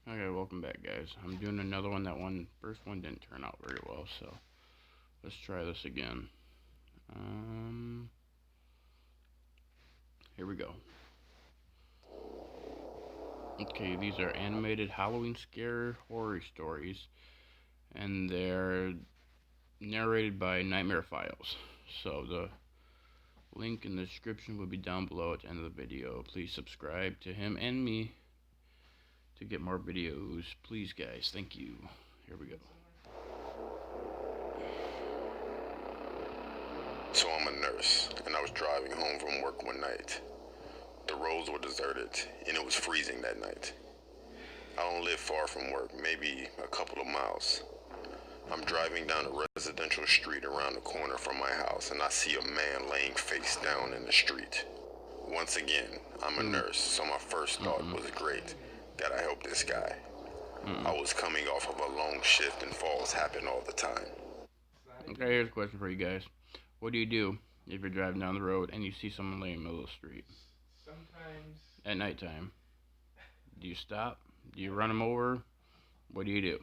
Okay, welcome back, guys. I'm doing another one. First one didn't turn out very well, so let's try this again. Um, Here we go. Okay, these are animated Halloween scare horror stories, and they're narrated by Nightmare Files. So the link in the description will be down below at the end of the video. Please subscribe to him and me to get more videos. Please, guys. Thank you. Here we go. So I'm a nurse, and I was driving home from work one night. The roads were deserted, and it was freezing that night. I don't live far from work, maybe a couple of miles. I'm driving down a residential street around the corner from my house, and I see a man laying face down in the street. Once again, I'm a nurse, so my first thought was great. Gotta help this guy. I was coming off of a long shift, and falls happen all the time. Okay, here's a question for you guys. What do you do if you're driving down the road and you see someone laying in the middle of the street? Sometimes. At nighttime? Do you stop? Do you run them over? What do you do?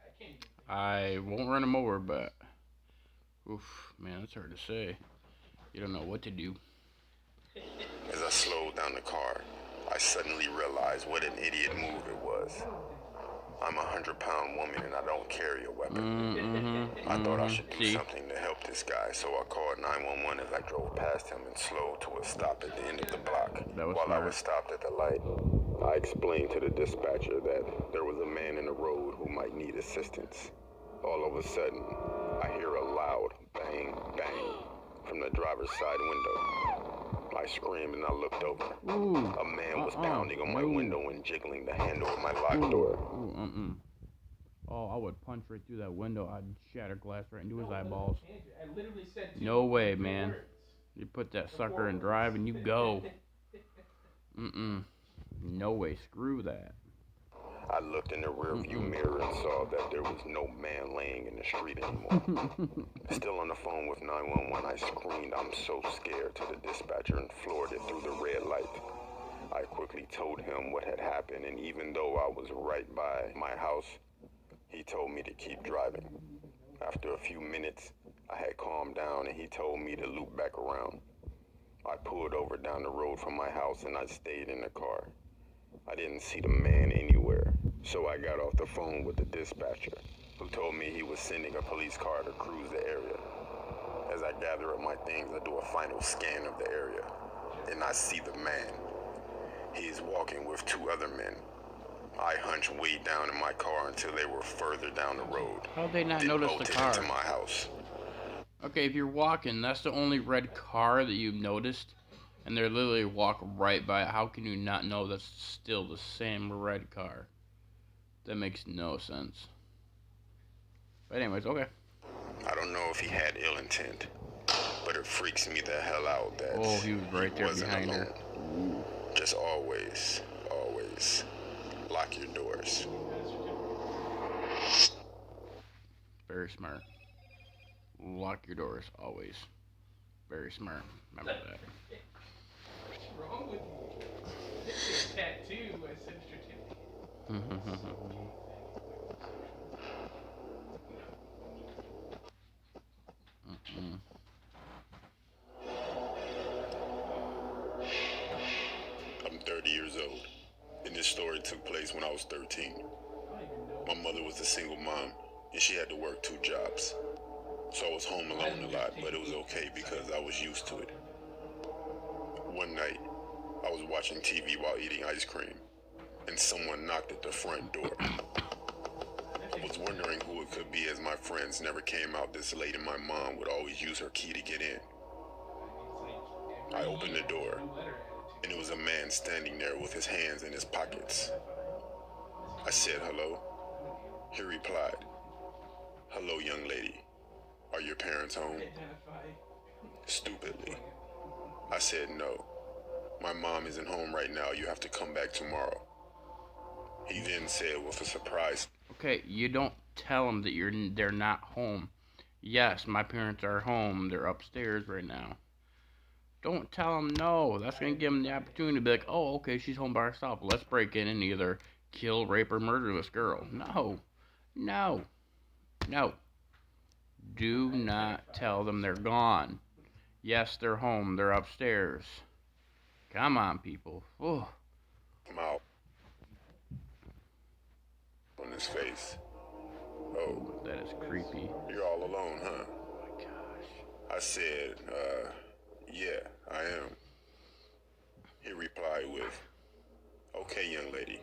I can't even think. I won't run them over, but oof, man, that's hard to say. You don't know what to do. As I slowed down the car, I suddenly realized what an idiot move it was. I'm a 100-pound woman and I don't carry a weapon. I thought I should do See? something to help this guy, so I called 911 as I drove past him and slowed to a stop at the end of the block. That was While I smart. was stopped at the light, I explained to the dispatcher that there was a man in the road who might need assistance. All of a sudden, I hear a loud bang, bang from the driver's side window. I screamed and I looked over. Ooh. A man was pounding on my No. window and jiggling the handle of my locked door. Ooh, Oh, I would punch right through that window. I'd shatter glass right into his eyeballs. I literally said No way, two man. words. You put that sucker in drive and you go. No way. Screw that. I looked in the rearview mirror and saw that there was no man laying in the street anymore. Still on the phone with 911, I screamed, "I'm so scared," to the dispatcher and floored it through the red light. I quickly told him what had happened, and even though I was right by my house, he told me to keep driving. After a few minutes, I had calmed down and he told me to loop back around. I pulled over down the road from my house and I stayed in the car. I didn't see the man anywhere, so I got off the phone with the dispatcher, who told me he was sending a police car to cruise the area. As I gather up my things, I do a final scan of the area, and I see the man. He is walking with two other men. I hunched way down in my car until they were further down the road. How'd they not Then notice the bolted car? into my house. Okay, if you're walking, that's the only red car that you've noticed, and they're literally walk right by it. How can you not know that's still the same red car? That makes no sense. But anyways, okay. I don't know if he had ill intent, but it freaks me the hell out that Oh, he was right there wasn't behind alone. her. Just always lock your doors. Very smart. Lock your doors always. Very smart. Remember that. What's wrong with you? This is a tattoo. I said certificate. I'm 30 years old, and this story took place when I was 13. My mother was a single mom, and she had to work 2 jobs. So I was home alone a lot, but it was okay because I was used to it. One night, I was watching TV while eating ice cream, and someone knocked at the front door. I was wondering who it could be, as my friends never came out this late and my mom would always use her key to get in. I opened the door, and it was a man standing there with his hands in his pockets. I said, "Hello?" He replied, "Hello, young lady. Are your parents home?" Stupidly, I said, "No. My mom isn't home right now. You have to come back tomorrow." He then said with a surprise, Okay, you don't tell them that they're not home. Yes, my parents are home. They're upstairs right now. Don't tell him no. That's gonna give him the opportunity to be like, oh, okay, she's home by herself. Let's break in and either kill, rape, or murder this girl. No, no, no. Do not tell them they're gone. Yes, they're home. They're upstairs. Come on, people. Oh, Come out on his face. Oh, that is creepy. you're all alone, huh? Oh my gosh. I said, yeah, I am. He replied with, okay, young lady.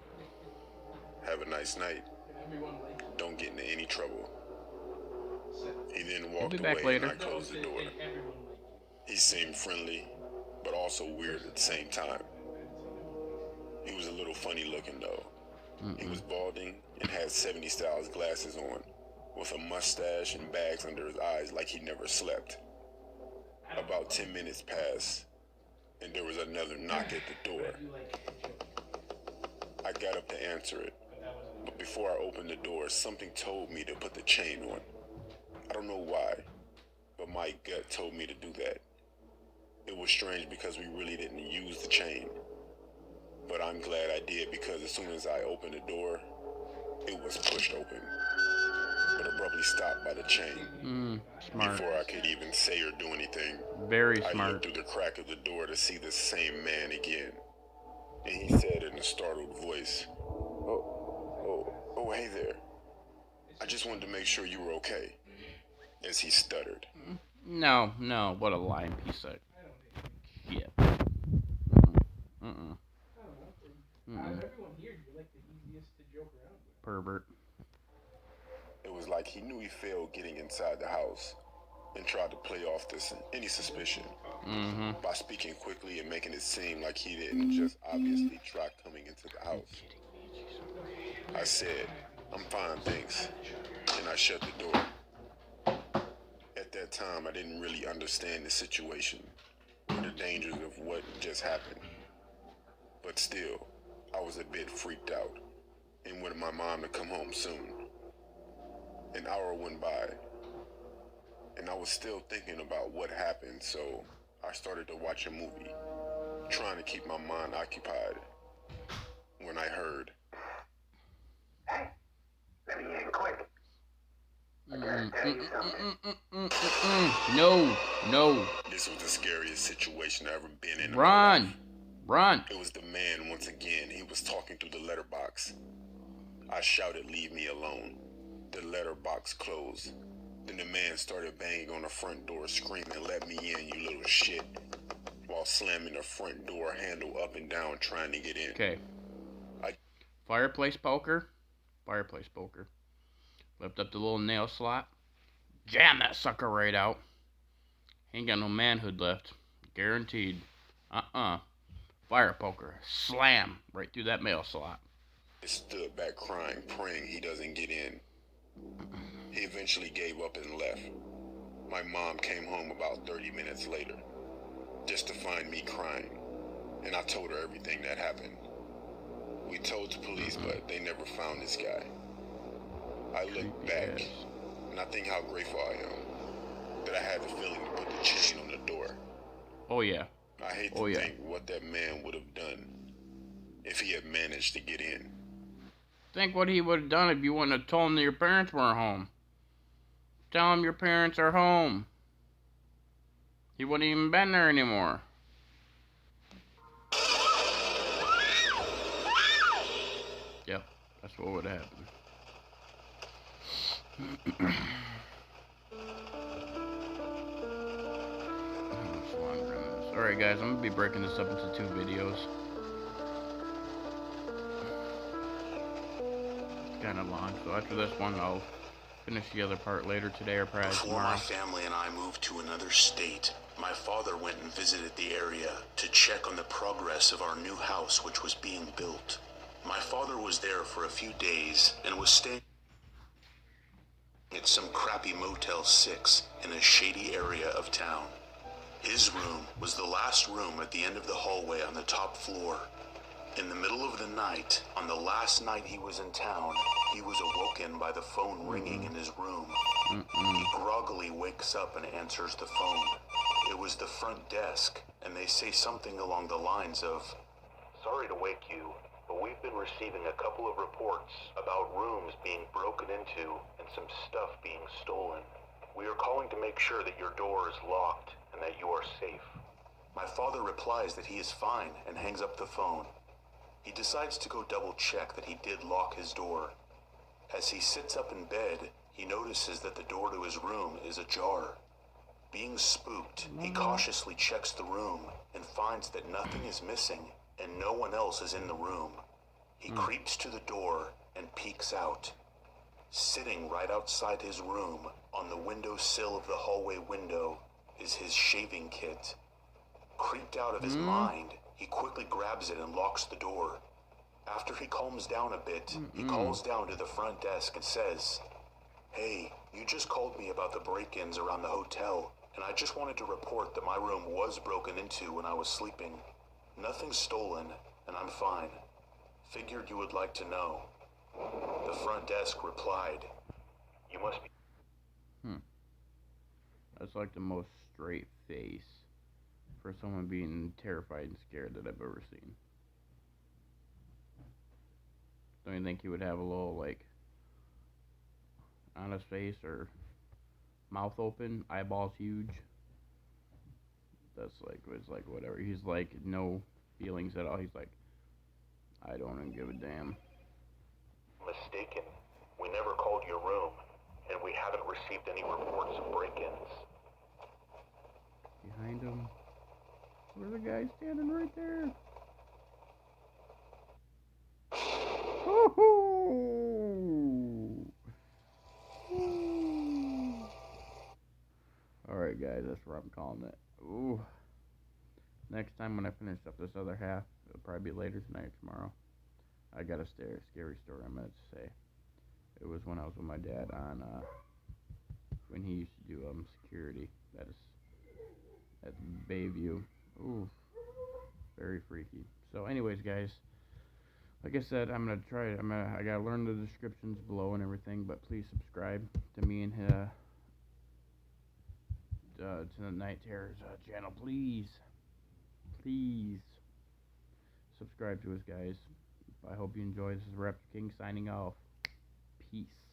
Have a nice night. Don't get into any trouble. He then walked be back away later. and I closed the door. He seemed friendly, but also weird at the same time. He was a little funny looking though. He was balding and had 70s styles glasses on, with a mustache and bags under his eyes like he never slept. About 10 minutes passed, and there was another knock at the door. I got up to answer it, but before I opened the door, something told me to put the chain on. I don't know why, but my gut told me to do that. It was strange because we really didn't use the chain. But I'm glad I did because as soon as I opened the door, it was pushed open, but abruptly stopped by the chain. Smart. Before I could even say or do anything, Very I smart. looked through the crack of the door to see the same man again. And he said in a startled voice, oh, hey there. I just wanted to make sure you were okay. As he stuttered. No, what a lying piece of shit. Everyone here, you're like the easiest to joke around with. Pervert. It was like he knew he failed getting inside the house and tried to play off any suspicion by speaking quickly and making it seem like he didn't just obviously try coming into the house. I said, I'm fine, thanks, and I shut the door. At that time, I didn't really understand the situation or the dangers of what just happened. But still, I was a bit freaked out and wanted my mom to come home soon. An hour went by, and I was still thinking about what happened, so I started to watch a movie, trying to keep my mind occupied, when I heard, "Hey, let me in quick. I gotta tell you something." No. This was the scariest situation I've ever been in. Run. It was the man once again. He was talking through the letterbox. I shouted, leave me alone. The letterbox closed. Then the man started banging on the front door, screaming, let me in, you little shit, while slamming the front door handle up and down, trying to get in. Okay. Fireplace poker. Lift up the little nail slot. Jam that sucker right out. Ain't got no manhood left. Guaranteed. Fire poker. Slam right through that mail slot. He stood back crying, praying he doesn't get in. He eventually gave up and left. My mom came home about 30 minutes later, just to find me crying, and I told her everything that happened. We told the police, but they never found this guy. I look back, and I think how grateful I am that I had the feeling to put the chain on the door. Oh yeah. I hate to think what that man would have done if he had managed to get in. Think what he would have done if you wouldn't have told him that your parents weren't home. Tell him your parents are home. He wouldn't even been there anymore. Yep, that's what would have happened. Alright guys, I'm going to be breaking this up into 2 videos. It's kind of long, so after this one I'll finish the other part later today or perhaps Before tomorrow. my family and I moved to another state, my father went and visited the area to check on the progress of our new house which was being built. My father was there for a few days and was staying at some crappy Motel 6 in a shady area of town. His room was the last room at the end of the hallway on the top floor. In the middle of the night, on the last night he was in town, he was awoken by the phone ringing in his room. He groggily wakes up and answers the phone. It was the front desk, and they say something along the lines of, "Sorry to wake you, but we've been receiving a couple of reports about rooms being broken into and some stuff being stolen. We are calling to make sure that your door is locked and that you are safe." My father replies that he is fine and hangs up the phone. He decides to go double check that he did lock his door. As he sits up in bed, he notices that the door to his room is ajar. Being spooked, he cautiously checks the room and finds that nothing is missing and no one else is in the room. He creeps to the door and peeks out. Sitting right outside his room, on the windowsill of the hallway window, is his shaving kit. Creeped out of his mind, he quickly grabs it and locks the door. After he calms down a bit, he calls down to the front desk and says, "Hey, you just called me about the break-ins around the hotel, and I just wanted to report that my room was broken into when I was sleeping. Nothing's stolen, and I'm fine. Figured you would like to know." The front desk replied, "You must be..." That's like the most straight face for someone being terrified and scared that I've ever seen. Don't you think he would have a little, like, on his face or mouth open, eyeballs huge? That's like, it's like whatever. He's like, no feelings at all. He's like, I don't even give a damn. "Mistaken. We never called your room, and we haven't received any reports of break-ins." Behind him, there's a guy standing right there. Alright guys, that's what I'm calling it. Ooh. Next time when I finish up this other half, it'll probably be later tonight or tomorrow. I got a scary story I'm going to say. It was when I was with my dad on, when he used to do security. That is at Bayview. Ooh, very freaky. So anyways, guys, like I said, I gotta learn the descriptions below and everything, but please subscribe to me and to the Night Terrors channel, please subscribe to us, guys. I hope you enjoy. This is Raptor King signing off. Peace.